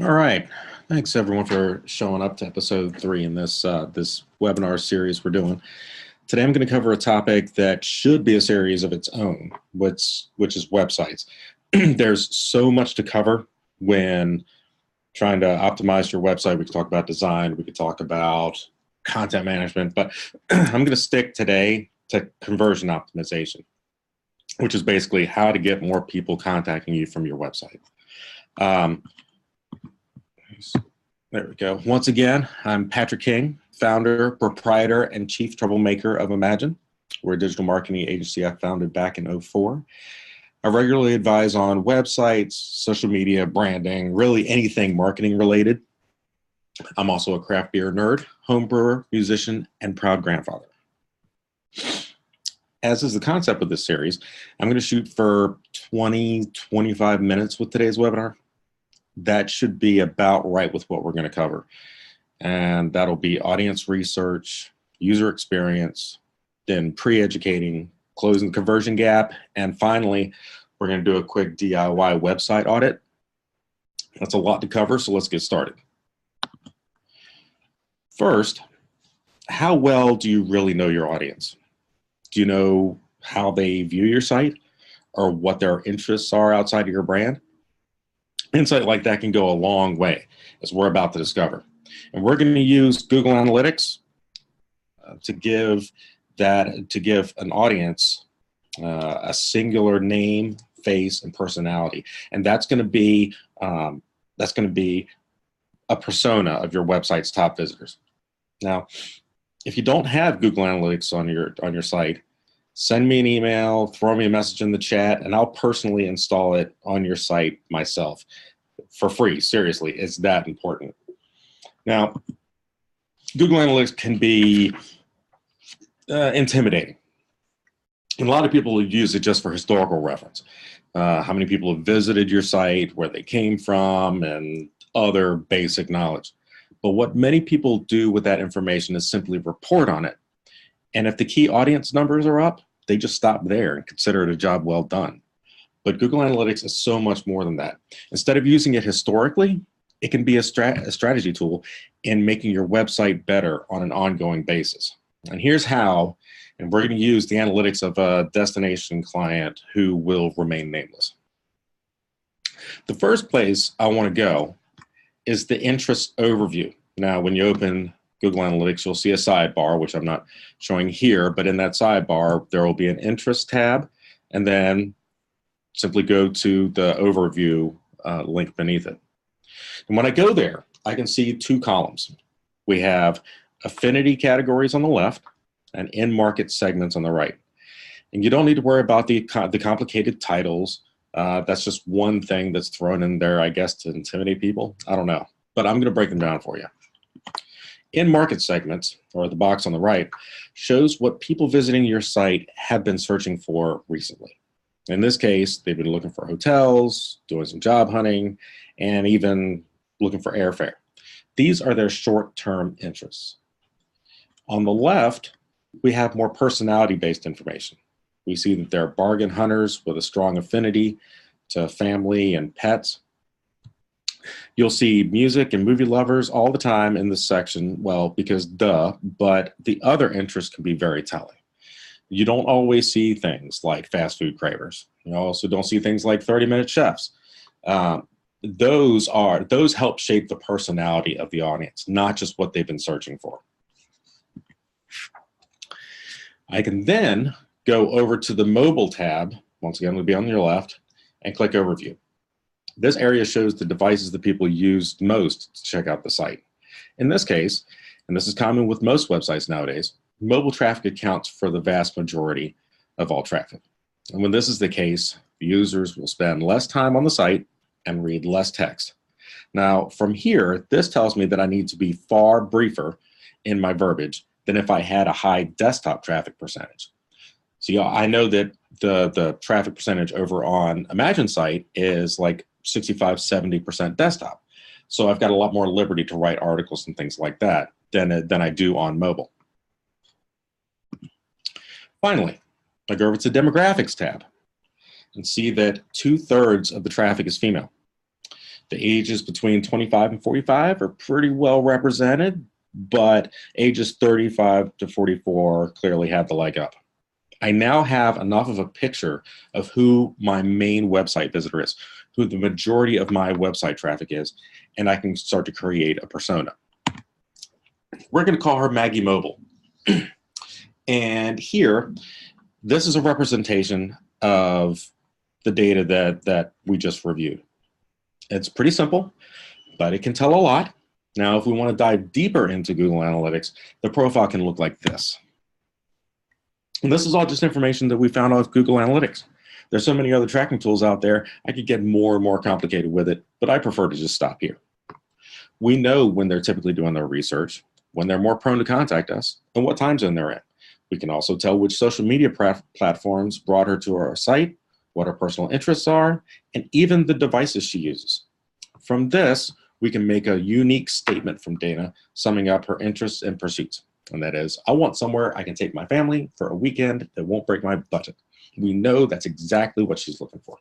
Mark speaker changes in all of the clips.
Speaker 1: All right. Thanks everyone for showing up to episode 3 in this webinar series we're doing. Today I'm going to cover a topic that should be a series of its own, which is websites. There's so much to cover when trying to optimize your website. We could talk about design, we could talk about content management, but I'm going to stick today to conversion optimization, which is basically how to get more people contacting you from your website. There we go. Once again, I'm Patrick King, founder, proprietor, and chief troublemaker of Imagine. We're a digital marketing agency I founded back in 2004. I regularly advise on websites, social media, branding, really anything marketing related. I'm also a craft beer nerd, home brewer, musician, and proud grandfather. As is the concept of this series, I'm going to shoot for 20-25 minutes with today's webinar. That should be about right with what we're going to cover. And that'll be audience research, user experience, then pre-educating, closing the conversion gap, and finally, we're going to do a quick DIY website audit. That's a lot to cover, so let's get started. First, how well do you really know your audience? Do you know how they view your site or what their interests are outside of your brand? Insight like that can go a long way, as we're about to discover. And we're going to use Google Analytics to give an audience a singular name, face, and personality. And that's going to be a persona of your website's top visitors. Now, if you don't have Google Analytics on your site, send me an email, throw me a message in the chat, and I'll personally install it on your site myself for free. Seriously, it's that important. Now, Google Analytics can be intimidating. And a lot of people use it just for historical reference. How many people have visited your site, where they came from, and other basic knowledge. But what many people do with that information is simply report on it. And if the key audience numbers are up, they just stop there and consider it a job well done. But Google Analytics is so much more than that. Instead of using it historically, it can be a strategy tool in making your website better on an ongoing basis. And here's how, and we're going to use the analytics of a destination client who will remain nameless. The first place I want to go is the interest overview. Now, when you open Google Analytics, you'll see a sidebar, which I'm not showing here, but in that sidebar, there will be an interest tab, and then simply go to the overview link beneath it. And when I go there, I can see two columns. We have affinity categories on the left and in-market segments on the right. And you don't need to worry about the complicated titles. That's just one thing that's thrown in there, I guess, to intimidate people. I don't know, but I'm going to break them down for you. In-market segments, or the box on the right, shows what people visiting your site have been searching for recently. In this case, they've been looking for hotels, doing some job hunting, and even looking for airfare. These are their short-term interests. On the left, we have more personality-based information. We see that they're bargain hunters with a strong affinity to family and pets. You'll see music and movie lovers all the time in this section, well, because duh, but the other interests can be very telling. You don't always see things like fast food cravers. You also don't see things like 30-minute chefs. Those help shape the personality of the audience, not just what they've been searching for. I can then go over to the mobile tab, once again, it'll be on your left, and click Overview. This area shows the devices that people use most to check out the site. In this case, and this is common with most websites nowadays, mobile traffic accounts for the vast majority of all traffic. And when this is the case, users will spend less time on the site and read less text. Now, from here, this tells me that I need to be far briefer in my verbiage than if I had a high desktop traffic percentage. So I know that the traffic percentage over on Imagine site is like 65-70% desktop. So I've got a lot more liberty to write articles and things like that than I do on mobile. Finally, I go over to the Demographics tab and see that 2/3 of the traffic is female. The ages between 25 and 45 are pretty well represented, but ages 35 to 44 clearly have the leg up. I now have enough of a picture of who my main website visitor is, who the majority of my website traffic is, and I can start to create a persona. We're going to call her Maggie Mobile. And here, this is a representation of the data that we just reviewed. It's pretty simple, but it can tell a lot. Now, if we want to dive deeper into Google Analytics, the profile can look like this. And this is all just information that we found off Google Analytics. There's so many other tracking tools out there, I could get more and more complicated with it, but I prefer to just stop here. We know when they're typically doing their research, when they're more prone to contact us, and what time zone they're in. We can also tell which social media platforms brought her to our site, what her personal interests are, and even the devices she uses. From this, we can make a unique statement from Dana summing up her interests and pursuits. And that is, I want somewhere I can take my family for a weekend that won't break my budget. We know that's exactly what she's looking for.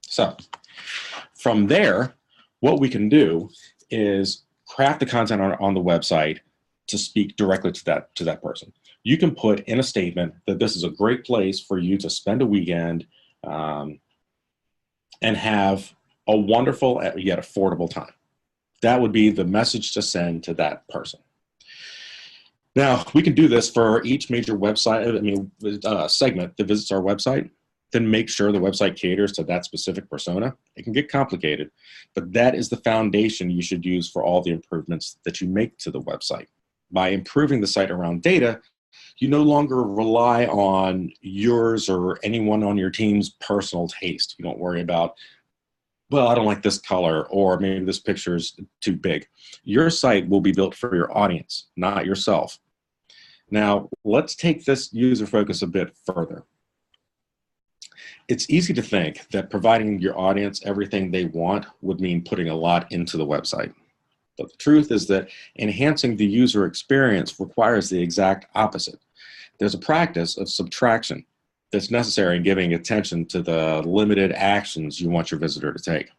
Speaker 1: So from there, what we can do is craft the content on the website to speak directly to that person. You can put in a statement that this is a great place for you to spend a weekend and have a wonderful yet affordable time. That would be the message to send to that person. Now, we can do this for each major website, segment that visits our website, then make sure the website caters to that specific persona. It can get complicated, but that is the foundation you should use for all the improvements that you make to the website. By improving the site around data, you no longer rely on yours or anyone on your team's personal taste. You don't worry about, well, I don't like this color, or maybe this picture is too big. Your site will be built for your audience, not yourself. Now, let's take this user focus a bit further. It's easy to think that providing your audience everything they want would mean putting a lot into the website. But the truth is that enhancing the user experience requires the exact opposite. There's a practice of subtraction that's necessary in giving attention to the limited actions you want your visitor to take.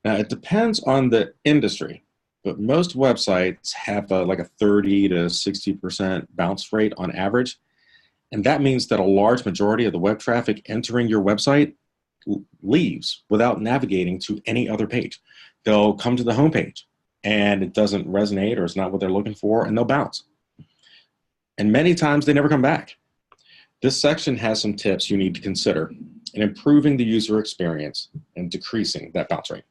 Speaker 1: Now, it depends on the industry, but most websites have like a 30 to 60% bounce rate on average. And that means that a large majority of the web traffic entering your website leaves without navigating to any other page. They'll come to the home page and it doesn't resonate or it's not what they're looking for, and they'll bounce. And many times they never come back. This section has some tips you need to consider in improving the user experience and decreasing that bounce rate.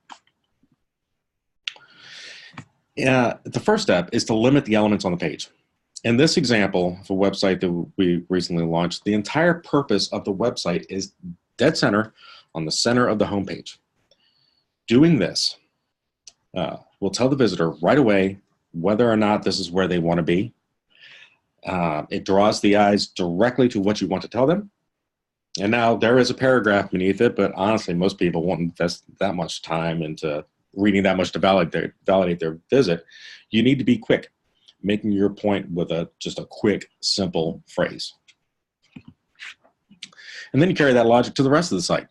Speaker 1: The first step is to limit the elements on the page. In this example of a website that we recently launched, the entire purpose of the website is dead center on the center of the homepage. Doing this will tell the visitor right away whether or not this is where they want to be. It draws the eyes directly to what you want to tell them. And now there is a paragraph beneath it, but honestly, most people won't invest that much time into reading that much to validate their visit. You need to be quick, making your point with just a quick, simple phrase. And then you carry that logic to the rest of the site.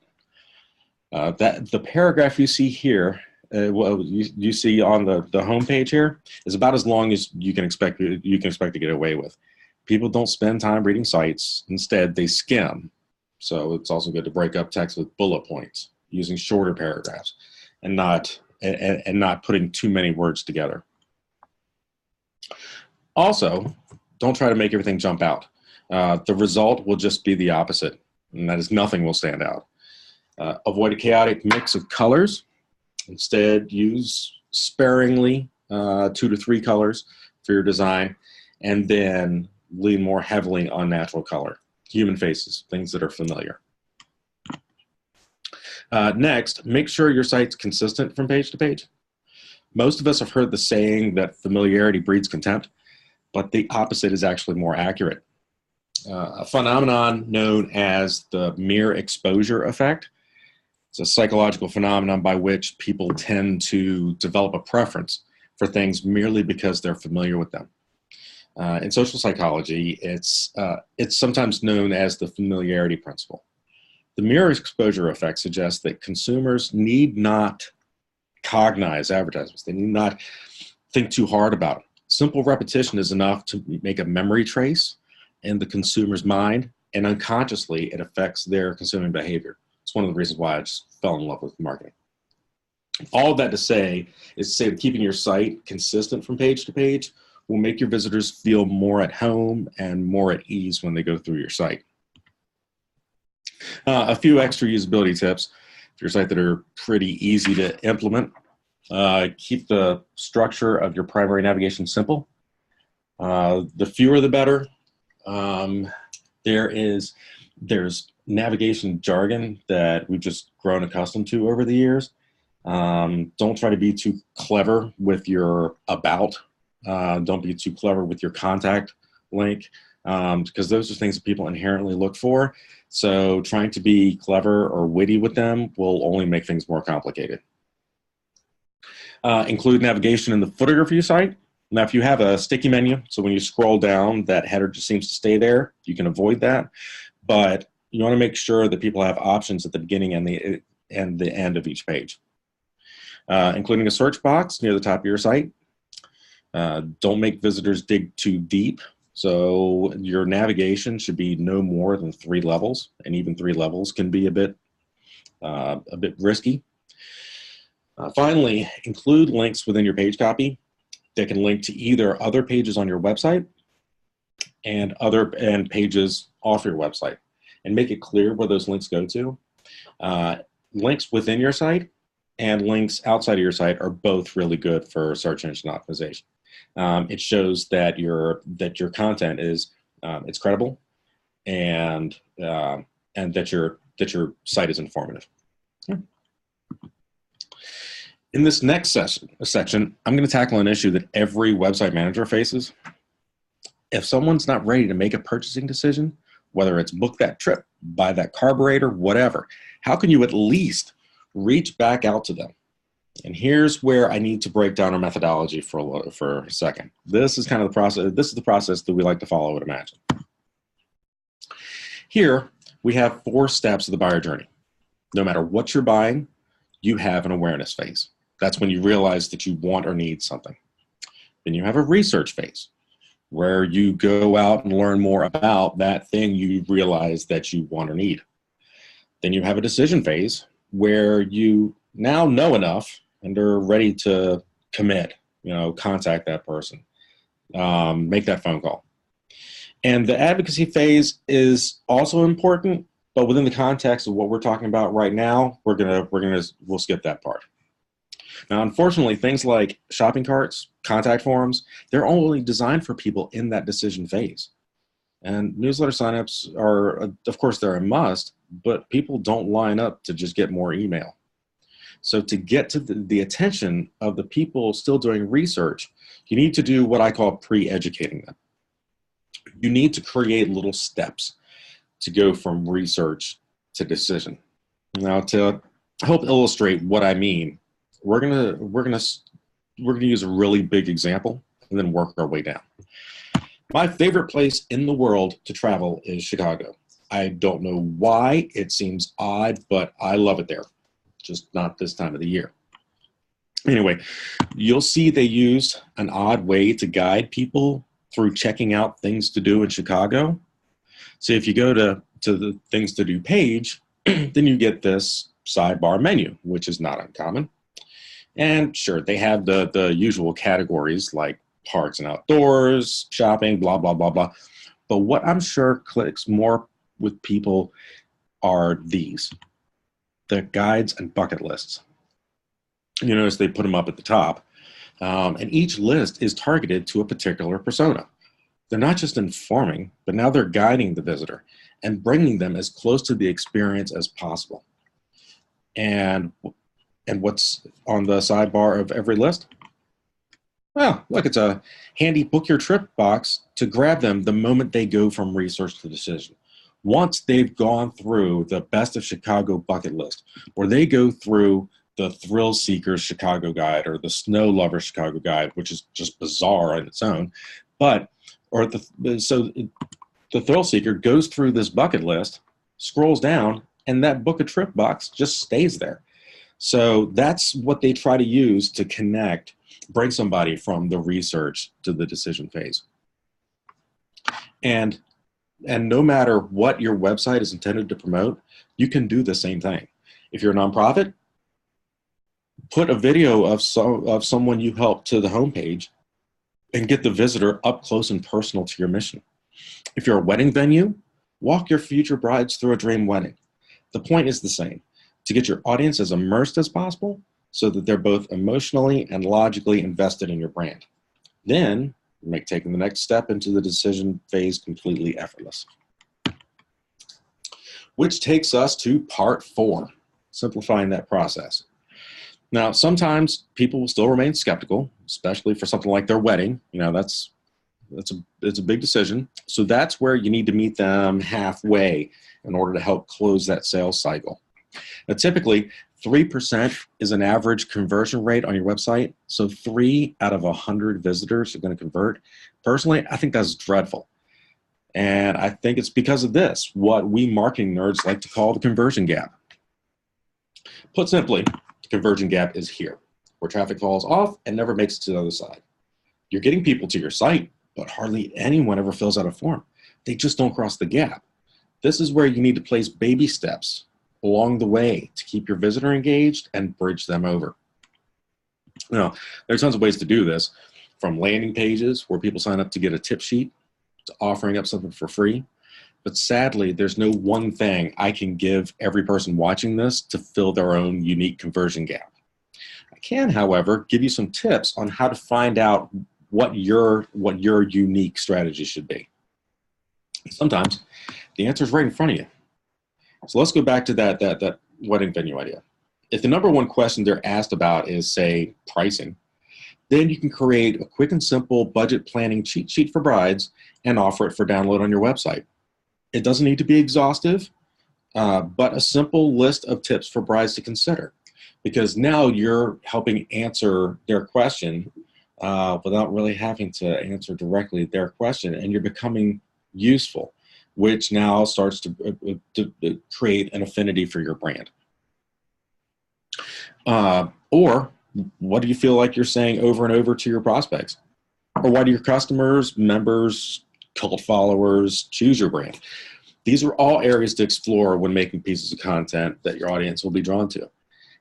Speaker 1: The paragraph you see here, you see on the home page here, is about as long as you can expect to get away with. People don't spend time reading sites. Instead, they skim. So it's also good to break up text with bullet points, using shorter paragraphs, and not putting too many words together. Also, don't try to make everything jump out. The result will just be the opposite, and that is nothing will stand out. Avoid a chaotic mix of colors. Instead, use sparingly 2 to 3 colors for your design, and then lean more heavily on natural color, human faces, things that are familiar. Next, make sure your site's consistent from page to page. Most of us have heard the saying that familiarity breeds contempt, but the opposite is actually more accurate. A phenomenon known as the mere exposure effect. It's a psychological phenomenon by which people tend to develop a preference for things merely because they're familiar with them. In social psychology, it's sometimes known as the familiarity principle. The mere exposure effect suggests that consumers need not cognize advertisements. They need not think too hard about them. Simple repetition is enough to make a memory trace in the consumer's mind, and unconsciously it affects their consuming behavior. It's one of the reasons why I just fell in love with marketing. All of that to say is to say that keeping your site consistent from page to page will make your visitors feel more at home and more at ease when they go through your site. A few extra usability tips for your site that are pretty easy to implement. Keep the structure of your primary navigation simple. The fewer the better. There's navigation jargon that we've just grown accustomed to over the years. Don't try to be too clever with your about. Don't be too clever with your contact link, because those are things that people inherently look for. So trying to be clever or witty with them will only make things more complicated. Include navigation in the footer of your site. Now, if you have a sticky menu, so when you scroll down, that header just seems to stay there, you can avoid that. But you want to make sure that people have options at the beginning and the end of each page. Including a search box near the top of your site. Don't make visitors dig too deep. So your navigation should be no more than 3 levels, and even 3 levels can be a bit risky. Finally, include links within your page copy that can link to either other pages on your website and pages off your website, and make it clear where those links go to. Links within your site and links outside of your site are both really good for search engine optimization. It shows that your content is it's credible, and that your site is informative. In this next section, I'm going to tackle an issue that every website manager faces. If someone's not ready to make a purchasing decision, whether it's book that trip, buy that carburetor, whatever, how can you at least reach back out to them? And here's where I need to break down our methodology for a second. This is kind of the process. This is the process that we like to follow at Imagine. Here, we have 4 steps of the buyer journey. No matter what you're buying, you have an awareness phase. That's when you realize that you want or need something. Then you have a research phase, where you go out and learn more about that thing you realize that you want or need. Then you have a decision phase, where you now know enough and are ready to commit, contact that person, make that phone call. And the advocacy phase is also important, but within the context of what we're talking about right now, we'll skip that part. Now, unfortunately, things like shopping carts, contact forms, they're only designed for people in that decision phase. And newsletter signups are, of course, they're a must, but people don't line up to just get more email. So to get to the attention of the people still doing research, you need to do what I call pre-educating them. You need to create little steps to go from research to decision. Now, to help illustrate what I mean, we're gonna use a really big example and then work our way down. My favorite place in the world to travel is Chicago. I don't know why, it seems odd, but I love it there. Just not this time of the year. Anyway, you'll see they used an odd way to guide people through checking out things to do in Chicago. So if you go to the things to do page, then you get this sidebar menu, which is not uncommon. And sure, they have the usual categories like parks and outdoors, shopping, blah, blah, blah, blah. But what I'm sure clicks more with people are these, the guides and bucket lists. You notice they put them up at the top. And each list is targeted to a particular persona. They're not just informing, but now they're guiding the visitor and bringing them as close to the experience as possible. And what's on the sidebar of every list? Well, look, it's a handy book your trip box to grab them the moment they go from research to decision. Once they've gone through the Best of Chicago bucket list, or they go through the Thrill Seekers Chicago Guide or the Snow Lovers Chicago Guide, which is just bizarre on its own, so the Thrill Seeker goes through this bucket list, scrolls down, and that book a trip box just stays there. So that's what they try to use to connect, bring somebody from the research to the decision phase. And no matter what your website is intended to promote, you can do the same thing. If you're a nonprofit, put a video of someone you helped to the homepage and get the visitor up close and personal to your mission. If you're a wedding venue, walk your future brides through a dream wedding. The point is the same, to get your audience as immersed as possible so that they're both emotionally and logically invested in your brand. Then make taking the next step into the decision phase completely effortless. Which takes us to part 4, simplifying that process. Now, sometimes people will still remain skeptical, especially for something like their wedding. You know, it's a big decision. So that's where you need to meet them halfway in order to help close that sales cycle. Now, typically, 3% is an average conversion rate on your website. So 3 out of 100 visitors are going to convert. Personally, I think that's dreadful. And I think it's because of this, what we marketing nerds like to call the conversion gap. Put simply, the conversion gap is here, where traffic falls off and never makes it to the other side. You're getting people to your site, but hardly anyone ever fills out a form. They just don't cross the gap. This is where you need to place baby steps along the way to keep your visitor engaged and bridge them over. Now, there's tons of ways to do this, from landing pages where people sign up to get a tip sheet to offering up something for free. But sadly, there's no one thing I can give every person watching this to fill their own unique conversion gap. I can, however, give you some tips on how to find out what your unique strategy should be. Sometimes the answer is right in front of you. So let's go back to that wedding venue idea. If the number one question they're asked about is, say, pricing, then you can create a quick and simple budget planning cheat sheet for brides and offer it for download on your website. It doesn't need to be exhaustive, but a simple list of tips for brides to consider, because now you're helping answer their question without really having to answer directly their question, and you're becoming useful, which now starts to create an affinity for your brand. Or what do you feel like you're saying over and over to your prospects? Or why do your customers, members, cult followers choose your brand? These are all areas to explore when making pieces of content that your audience will be drawn to.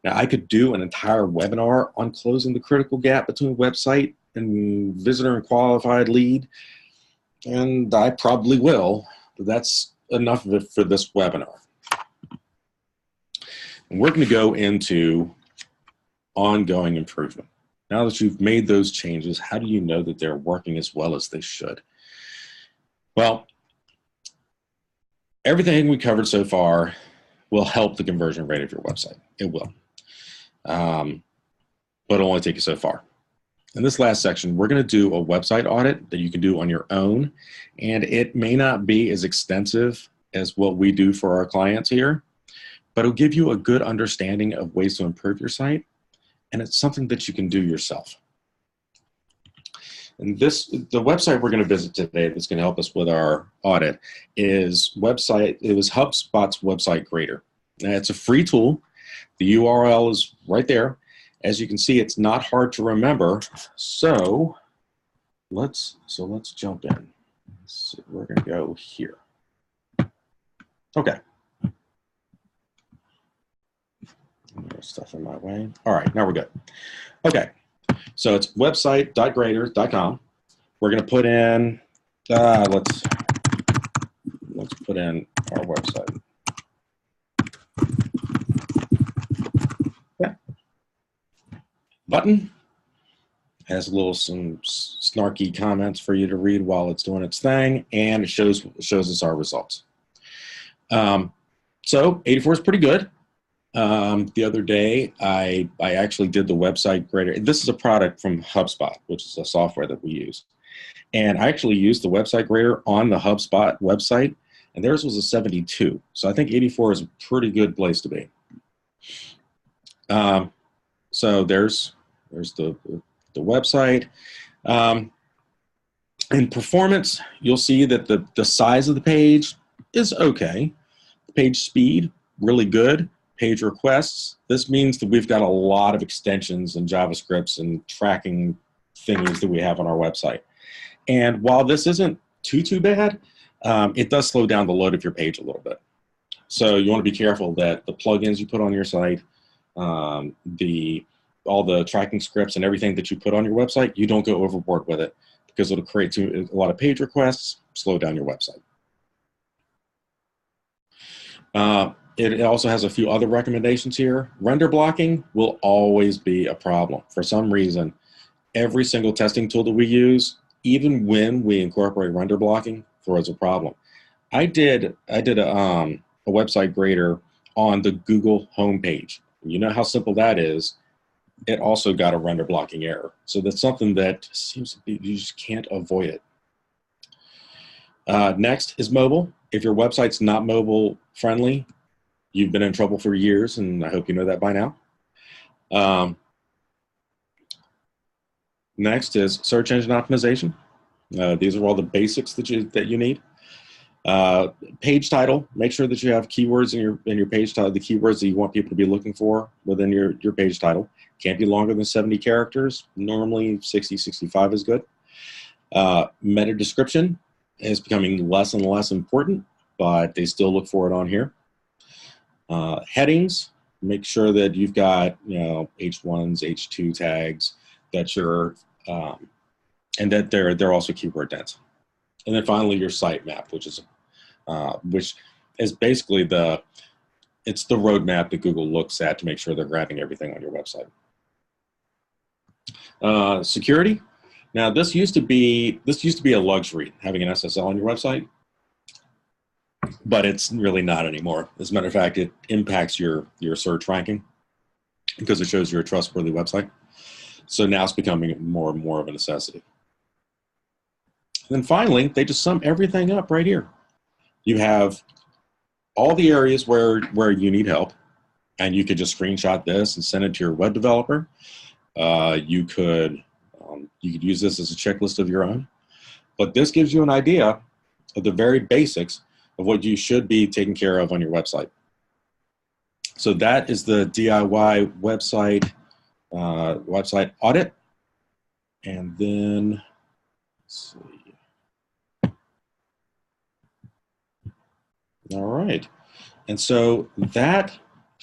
Speaker 1: Now, I could do an entire webinar on closing the critical gap between website and visitor and qualified lead, and I probably will, but that's enough of it for this webinar. And we're going to go into ongoing improvement. Now that you've made those changes, how do you know that they're working as well as they should? Well, everything we covered so far will help the conversion rate of your website. It will. But it'll only take you so far. In this last section, we're going to do a website audit that you can do on your own, and it may not be as extensive as what we do for our clients here, but it'll give you a good understanding of ways to improve your site, and it's something that you can do yourself. And the website we're going to visit today that's going to help us with our audit is HubSpot's Website Grader. Now, it's a free tool. The URL is right there. As you can see, it's not hard to remember. So let's jump in. So we're going to go here. Okay. There's stuff in my way. All right, now we're good. Okay. So it's website.grader.com. We're going to put in, let's put in our website. Yeah. Button has some snarky comments for you to read while it's doing its thing, and it shows us our results. So 84 is pretty good. The other day, I actually did the Website Grader. This is a product from HubSpot, which is a software that we use. And I actually used the Website Grader on the HubSpot website, and theirs was a 72. So I think 84 is a pretty good place to be. So there's the website. In performance, you'll see that the size of the page is okay. The page speed, really good. page requests, this means that we've got a lot of extensions and JavaScripts and tracking thingies that we have on our website. And while this isn't too bad, it does slow down the load of your page a little bit. So you want to be careful that the plugins you put on your site, all the tracking scripts and everything that you put on your website, you don't go overboard with it, because it'll create a lot of page requests, slow down your website. It also has a few other recommendations here. Render blocking will always be a problem. For some reason, every single testing tool that we use, even when we incorporate render blocking, throws a problem. I did a website grader on the Google homepage. You know how simple that is. It also got a render blocking error. So that's something that seems to be, you just can't avoid it. Next is mobile. If your website's not mobile friendly, you've been in trouble for years, and I hope you know that by now. Next is search engine optimization. These are all the basics that you need. Page title. Make sure that you have keywords in your page title, the keywords that you want people to be looking for within your page title. Can't be longer than 70 characters. Normally 60, 65 is good. Meta description is becoming less and less important, but they still look for it on here. Headings. Make sure that you've got H1s, H2 tags that you're and that they're also keyword dense. And then finally, your sitemap, which is basically the roadmap that Google looks at to make sure they're grabbing everything on your website. Security. Now, this used to be a luxury, having an SSL on your website, but it's really not anymore. As a matter of fact, it impacts your search ranking because it shows you're a trustworthy website. So now it's becoming more and more of a necessity. And then finally, they just sum everything up right here. You have all the areas where you need help, and you could just screenshot this and send it to your web developer. You could use this as a checklist of your own. But this gives you an idea of the very basics of what you should be taking care of on your website. So that is the DIY website audit. And then, let's see. All right. And so that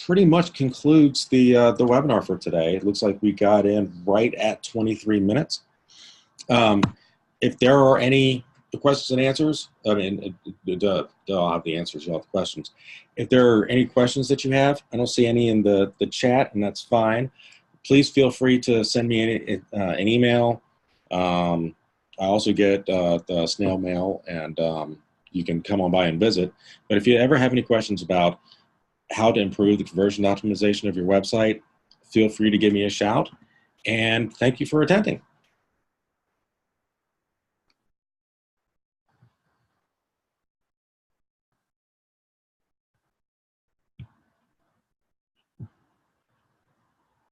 Speaker 1: pretty much concludes the webinar for today. It looks like we got in right at 23 minutes. If there are any questions and answers, I mean, I'll have the answers, you'll have the questions. If there are any questions that you have, I don't see any in the chat, and that's fine. Please feel free to send me an email. I also get the snail mail, and you can come on by and visit. But if you ever have any questions about how to improve the conversion optimization of your website, feel free to give me a shout. And thank you for attending.